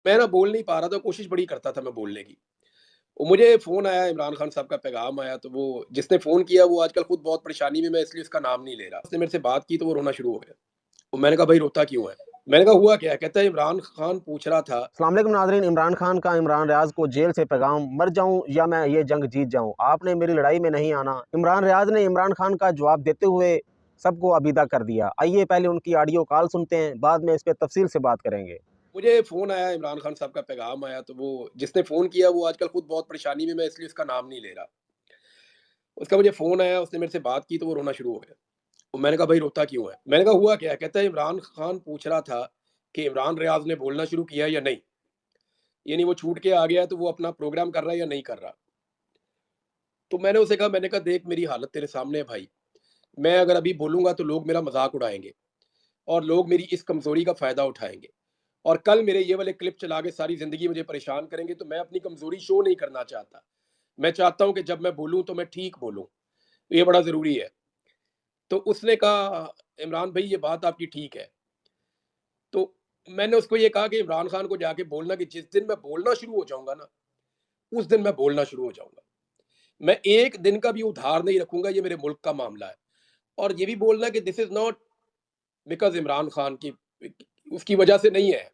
मैं ना बोल नहीं पा रहा था, कोशिश बड़ी करता था मैं बोलने की। वो मुझे फ़ोन आया, इमरान खान साहब का पैगाम आया, तो वो जिसने फ़ोन किया वो आजकल खुद बहुत परेशानी में, मैं इसलिए उसका नाम नहीं ले रहा। उसने मेरे से बात की तो वो रोना शुरू हो गया। तो मैंने कहा, "भाई रोता क्यों है?" मैंने कहा, "हुआ क्या है?" कहता है, "इमरान खान पूछ रहा था।" अस्सलाम वालेकुम नाज़रीन, इमरान खान का इमरान रियाज़ को जेल से पैगाम, मर जाऊं या मैं ये जंग जीत जाऊं, आपने मेरी लड़ाई में नहीं आना। इमरान रियाज़ ने इमरान खान का जवाब देते हुए सबको अबीदा कर दिया। आइए पहले उनकी ऑडियो कॉल सुनते हैं, बाद में इस पे तफसील से बात करेंगे। मुझे फ़ोन आया, इमरान खान साहब का पैगाम आया, तो वो जिसने फ़ोन किया वो आजकल खुद बहुत परेशानी में, मैं इसलिए उसका नाम नहीं ले रहा। उसका मुझे फ़ोन आया, उसने मेरे से बात की तो वो रोना शुरू हो गया। तो मैंने कहा, "भाई रोता क्यों है?" मैंने कहा, "हुआ क्या है?" कहता है, "इमरान खान पूछ रहा था कि इमरान रियाज़ ने बोलना शुरू किया या नहीं? यानी वो छूट के आ गया है तो वो अपना प्रोग्राम कर रहा है या नहीं कर रहा?" तो मैंने उसे कहा, मैंने कहा, "देख मेरी हालत तेरे सामने है भाई। मैं अगर अभी बोलूँगा तो लोग मेरा मज़ाक उड़ाएँगे और लोग मेरी इस कमज़ोरी का फ़ायदा उठाएँगे और कल मेरे ये वाले क्लिप चला के सारी ज़िंदगी मुझे परेशान करेंगे, तो मैं अपनी कमज़ोरी शो नहीं करना चाहता। मैं चाहता हूँ कि जब मैं बोलूँ तो मैं ठीक बोलूँ। ये बड़ा ज़रूरी है।" तो उसने कहा, "इमरान भई ये बात आपकी ठीक है।" तो मैंने उसको ये कहा कि इमरान खान को जाके बोलना कि जिस दिन मैं बोलना शुरू हो जाऊँगा ना, उस दिन मैं बोलना शुरू हो जाऊँगा। मैं एक दिन का भी उधार नहीं रखूँगा, ये मेरे मुल्क का मामला है। और ये भी बोलना कि this is not because Imran Khan की उसकी वजह से नहीं है।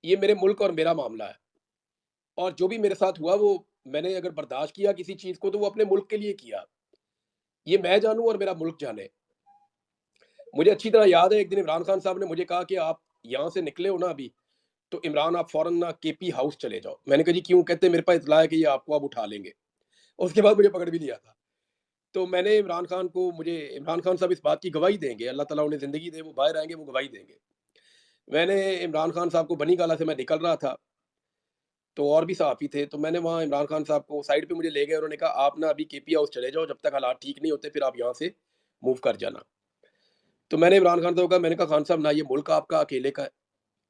ये मेरे मुल्क और मेरा मामला है। और जो भी मेरे साथ हुआ वो मैंने अगर बर्दाश्त किया किसी चीज़ को तो वो अपने मुल्क के लिए किया। ये मैं जानूँ और मेरा मुल्क जाने। मुझे अच्छी तरह याद है एक दिन इमरान खान साहब ने मुझे कहा कि आप यहाँ से निकले हो ना अभी, तो इमरान आप फ़ौरन ना केपी हाउस चले जाओ। मैंने कहा जी क्यों? कहते मेरे पास इत्तला है कि ये आपको अब उठा लेंगे। उसके बाद मुझे पकड़ भी लिया था। तो मैंने इमरान खान को मुझे इमरान खान साहब इस बात की गवाही देंगे, अल्लाह ताला उन्हें ज़िंदगी दे, वो बाहर आएँगे, वो गवाही देंगे। मैंने इमरान खान साहब को बनी गाला से मैं निकल रहा था, तो और भी सहाफ़ी थे, तो मैंने वहाँ इमरान खान साहब को साइड पे मुझे ले गए, उन्होंने कहा, "आप ना अभी केपी हाउस चले जाओ, जब तक हालात ठीक नहीं होते, फिर आप यहाँ से मूव कर जाना।" तो मैंने इमरान खान साहब को कहा, मैंने कहा, "खान साहब, ना ये मुल्क आपका अकेले का है,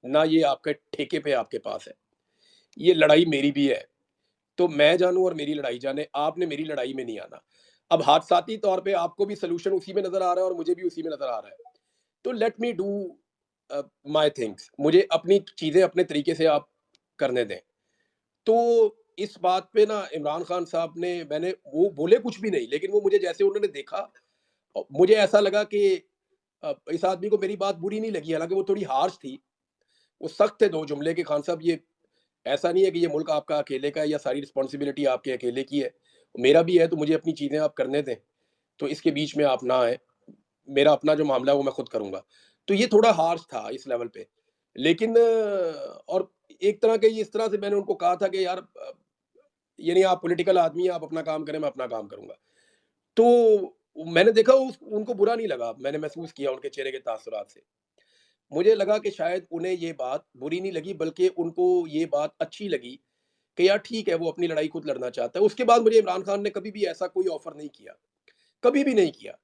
ना ये आपके ठेके पे आपके पास है। ये लड़ाई मेरी भी है। तो मैं जानूँ और मेरी लड़ाई जाने, आपने मेरी लड़ाई में नहीं आना। अब हादसाती तौर पे आपको भी सॉल्यूशन उसी में नज़र आ रहा है और मुझे भी उसी में नज़र आ रहा है। तो let me do my things, मुझे अपनी चीज़ें अपने तरीके से आप करने दें।" तो इस बात पे ना इमरान खान साहब ने मैंने वो बोले कुछ भी नहीं, लेकिन वो मुझे जैसे उन्होंने देखा मुझे ऐसा लगा कि इस आदमी को मेरी बात बुरी नहीं लगी, हालाँकि वो थोड़ी हार्श थी। वो सख्त थे 2 जुमले कि खान साहब ये ऐसा नहीं है कि ये मुल्क आपका अकेले का है या सारी रिस्पॉन्सिबिलिटी आपके अकेले की है। मेरा भी है तो मुझे अपनी चीज़ें आप करने दें। तो इसके बीच में आप ना आएँ। मेरा अपना जो मामला है वो मैं खुद करूँगा। तो ये थोड़ा हार्श था इस लेवल पे। लेकिन और एक तरह के इस तरह से मैंने उनको कहा था कि यार यानी आप पॉलिटिकल आदमी हैं, आप अपना काम करें, मैं अपना काम करूँगा। तो मैंने देखा उस उनको बुरा नहीं लगा। मैंने महसूस किया उनके चेहरे के तासुरात से। मुझे लगा कि शायद उन्हें ये बात बुरी नहीं लगी बल्कि उनको ये बात अच्छी लगी कि यार ठीक है, वो अपनी लड़ाई खुद लड़ना चाहता है। उसके बाद मुझे इमरान खान ने कभी भी ऐसा कोई ऑफ़र नहीं किया, कभी भी नहीं किया।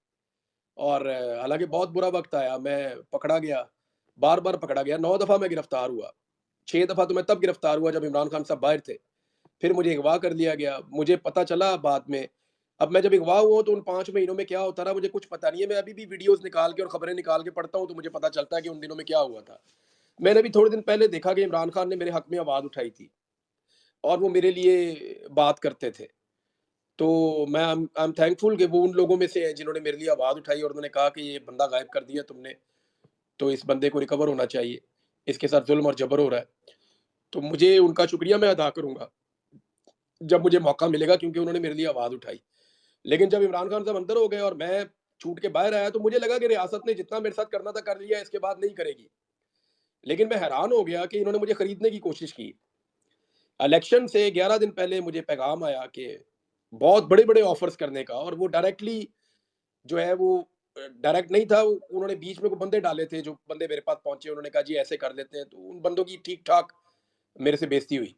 और हालाँकि बहुत बुरा वक़्त आया, मैं पकड़ा गया, बार-बार पकड़ा गया, 9 दफ़ा मैं गिरफ्तार हुआ। 6 दफ़ा तो मैं तब गिरफ्तार हुआ जब इमरान खान साहब बाहर थे। फिर मुझे अगवा कर लिया गया। मुझे पता चला बाद में, अब मैं जब अगवा हुआ हूँ तो उन 5 महीनों में क्या होता रहा मुझे कुछ पता नहीं है। मैं अभी भी वीडियोज़ निकाल के और खबरें निकाल के पढ़ता हूँ तो मुझे पता चलता है कि उन दिनों में क्या हुआ था। मैंने अभी थोड़े दिन पहले देखा कि इमरान खान ने मेरे हक़ में आवाज़ उठाई थी और वो मेरे लिए बात करते थे। तो आई एम थैंकफुल कि वो उन लोगों में से हैं जिन्होंने मेरे लिए आवाज़ उठाई और उन्होंने कहा कि ये बंदा गायब कर दिया तुमने, तो इस बंदे को रिकवर होना चाहिए। इसके साथ ज़ुल्म और जबर हो रहा है। तो मुझे उनका शुक्रिया मैं अदा करूँगा, जब मुझे मौका मिलेगा क्योंकि उन्होंने मेरे लिए आवाज़ उठाई। लेकिन जब इमरान खान साहब अंदर हो गए और मैं छूट के बाहर आया तो मुझे लगा कि रियासत ने जितना मेरे साथ करना था कर लिया, इसके बाद नहीं करेगी। लेकिन मैं हैरान हो गया कि इन्होंने मुझे खरीदने की कोशिश की। इलेक्शन से 11 दिन पहले मुझे पैगाम आया कि बहुत बड़े-बड़े ऑफ़र्स करने का और वो डायरेक्टली जो है वो डायरेक्ट नहीं था, उन्होंने बीच में कोई बंदे डाले थे, जो बंदे मेरे पास पहुँचे, उन्होंने कहा जी ऐसे कर देते हैं, तो उन बंदों की ठीक-ठाक मेरे से बेइज़्ती हुई।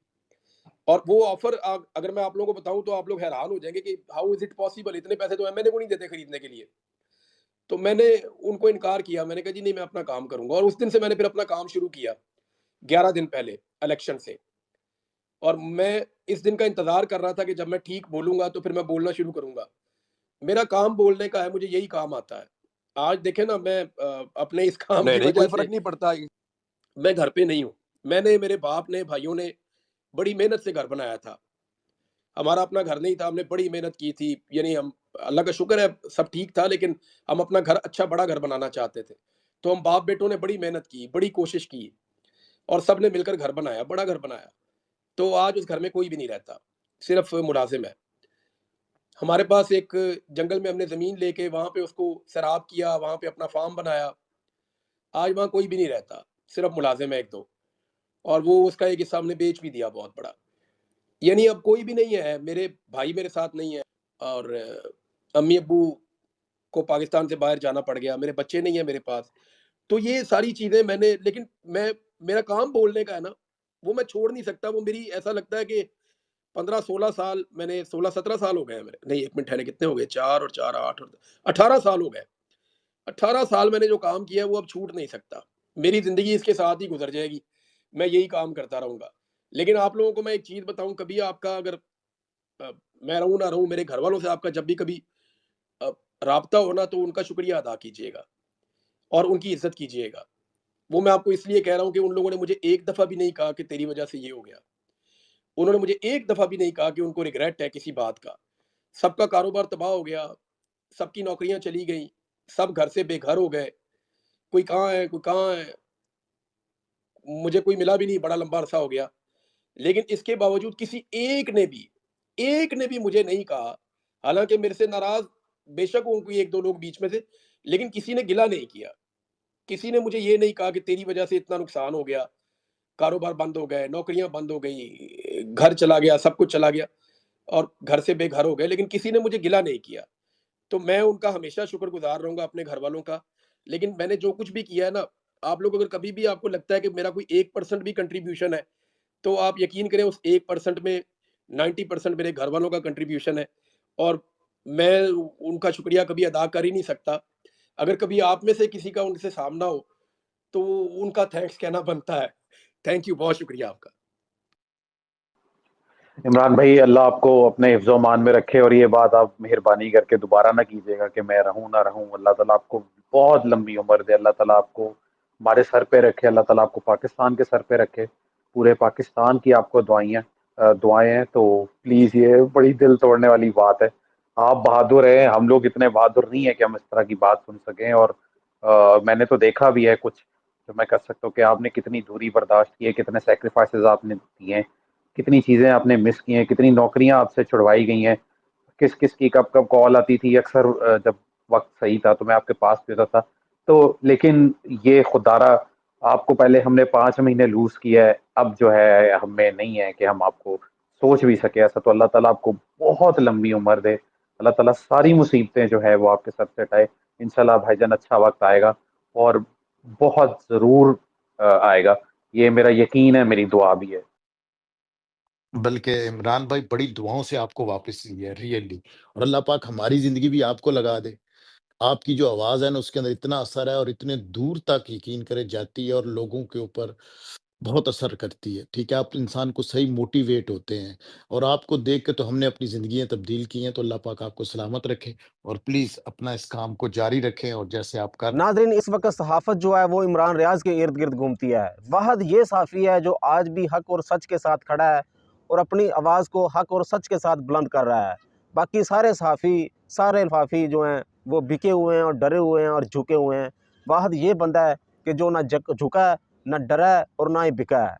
और वो ऑफ़र अगर मैं आप लोगों को बताऊँ तो आप लोग हैरान हो जाएँगे कि हाउ इज़ इट पॉसिबल, इतने पैसे तो एमएनए को नहीं देते खरीदने के लिए। तो मैंने उनको इनकार किया, मैंने कहा जी नहीं मैं अपना काम करूँगा और उस दिन से मैंने फिर अपना काम शुरू किया, 11 दिन पहले इलेक्शन से। और मैं इस दिन का इंतज़ार कर रहा था कि जब मैं ठीक बोलूँगा तो फिर मैं बोलना शुरू करूँगा। मेरा काम बोलने का है, मुझे यही काम आता है। आज देखें ना मैं अपने इस काम नहीं, की नहीं, वजह कोई से फ़र्क नहीं पड़ता। मैं घर पे नहीं हूँ। मैंने, मेरे बाप ने, भाइयों ने बड़ी मेहनत से घर बनाया था। हमारा अपना घर नहीं था, हमने बड़ी मेहनत की थी। यानी हम, अल्लाह का शुक्र है सब ठीक था, लेकिन हम अपना घर, अच्छा बड़ा घर बनाना चाहते थे। तो हम बाप-बेटों ने बड़ी मेहनत की, बड़ी कोशिश की और सबने मिलकर घर बनाया, बड़ा घर बनाया। तो आज उस घर में कोई भी नहीं रहता, सिर्फ़ मुलाज़िम है। हमारे पास एक जंगल में हमने ज़मीन लेके वहाँ पे उसको सैराब किया, वहाँ पे अपना फ़ार्म बनाया। आज वहाँ कोई भी नहीं रहता, सिर्फ़ मुलाज़िम है 1-2, और वो उसका एक हिस्सा हमने बेच भी दिया बहुत बड़ा। यानी अब कोई भी नहीं है, मेरे भाई मेरे साथ नहीं है और अम्मी-अब्बू को पाकिस्तान से बाहर जाना पड़ गया, मेरे बच्चे नहीं हैं मेरे पास। तो ये सारी चीज़ें मैंने, लेकिन मैं, मेरा काम बोलने का है ना, वो मैं छोड़ नहीं सकता। वो मेरी, ऐसा लगता है कि 15-16 साल मैंने, 16-17 साल हो गए हैं मेरे, नहीं 1 मिनट ठहरें, कितने हो गए? 4 और 4 8 और 18 साल हो गए। 18 साल मैंने जो काम किया है वो अब छूट नहीं सकता। मेरी ज़िंदगी इसके साथ ही गुज़र जाएगी। मैं यही काम करता रहूँगा। लेकिन आप लोगों को मैं एक चीज़ बताऊँ, कभी आपका अगर अ, मैं रहूँ ना रहूँ, मेरे घरवालों से आपका जब भी कभी अ, राब्ता हो ना, तो उनका शुक्रिया अदा कीजिएगा और उनकी इज़्ज़त कीजिएगा। वो मैं आपको इसलिए कह रहा हूँ कि उन लोगों ने मुझे एक दफ़ा भी नहीं कहा कि तेरी वज़ह से ये हो गया। उन्होंने मुझे एक दफ़ा भी नहीं कहा कि उनको रिग्रेट है किसी बात का। सबका कारोबार तबाह हो गया, सबकी नौकरियाँ चली गईं, सब घर से बेघर हो गए। कोई कहाँ है, कोई कहाँ है? मुझे कोई मिला भी नहीं, बड़ा लंबा अरसा हो गया। लेकिन इसके बावजूद किसी एक ने भी मुझे नहीं कहा, हालाँकि मेरे से नाराज़ बेशक हों कोई 1-2 लोग बीच में से, लेकिन किसी ने गिला नहीं किया। किसी ने मुझे ये नहीं कहा कि तेरी वज़ह से इतना नुकसान हो गया, कारोबार बंद हो गए, नौकरियाँ बंद हो गईं, घर चला गया, सब कुछ चला गया और घर से बेघर हो गए, लेकिन किसी ने मुझे गिला नहीं किया। तो मैं उनका हमेशा शुक्रगुज़ार रहूँगा, अपने घरवालों का। लेकिन मैंने जो कुछ भी किया है ना, आप लोग अगर कभी भी आपको लगता है कि मेरा कोई 1% भी कंट्रीब्यूशन है, तो आप यकीन करें उस 1% में 90% मेरे घरवालों का कंट्रीब्यूशन है और मैं उनका शुक्रिया कभी अदा कर ही नहीं सकता। अगर कभी आप में से किसी का उनसे सामना हो, तो उनका थैंक्स कहना बनता है। थैंक यू, बहुत शुक्रिया आपका। इमरान भाई, अल्लाह आपको अपने हिफ्ज़-ओ-मान में रखे और ये बात आप मेहरबानी करके दोबारा ना कीजिएगा कि मैं रहूँ ना रहूँ। अल्लाह ताला आपको बहुत लंबी उम्र दे, अल्लाह ताला आपको हमारे सर पे रखे, अल्लाह ताला आपको पाकिस्तान के सर पे रखे। पूरे पाकिस्तान की आपको दुआएँ हैं। तो प्लीज़, ये बड़ी दिल तोड़ने वाली बात है। आप बहादुर हैं, हम लोग इतने बहादुर नहीं हैं कि हम इस तरह की बात सुन सकें। और मैंने तो देखा भी है कुछ, जो मैं कर सकता हूँ कि आपने कितनी दूरी बर्दाश्त की है, कितने सैक्रिफाइसेज़ आपने दिए हैं, कितनी चीज़ें आपने मिस की हैं, कितनी नौकरियां आपसे छुड़वाई गई हैं, किस किस की कब कब कॉल आती थी। अक्सर जब वक्त सही था तो मैं आपके पास भी होता था। तो लेकिन ये खुदारा, आपको पहले हमने 5 महीने लूज किया है, अब जो है हमें नहीं है कि हम आपको सोच भी सके ऐसा। तो अल्लाह ताला आपको बहुत लंबी उम्र दे, अल्लाह ताला सारी मुसीबतें जो है वो आपके सर से हटाए। इंशाल्लाह भाईजान, अच्छा वक्त आएगा और बहुत ज़रूर आएगा। ये मेरा यकीन है, मेरी दुआ भी है। बल्कि इमरान भाई बड़ी दुआओं से आपको वापस लिए है रियली। और अल्लाह पाक हमारी ज़िंदगी भी आपको लगा दे। आपकी जो आवाज़ है ना उसके अंदर इतना असर है और इतने दूर तक यकीन करें जाती है और लोगों के ऊपर बहुत असर करती है। ठीक है, आप इंसान को सही मोटिवेट होते हैं और आपको देख के तो हमने अपनी ज़िंदगियाँ तब्दील की हैं। तो अल्लाह पाक आपको सलामत रखे और प्लीज़ अपना इस काम को जारी रखें और जैसे आप कर नाज़रीन, इस वक्त सहाफ़त जो है वो इमरान रियाज़ के इर्द गिर्द घूमती है। वाहद ये साफ़ी है जो आज भी हक और सच के साथ खड़ा है और अपनी आवाज़ को हक और सच के साथ बुलंद कर रहा है। बाकी सारे सहाफ़ी, सारे लिफाफ़ी जो हैं वो बिके हुए हैं और डरे हुए हैं और झुके हुए हैं। वाहद ये बंदा है कि जो ना झुका है, ना डरा है और ना ही बिका है।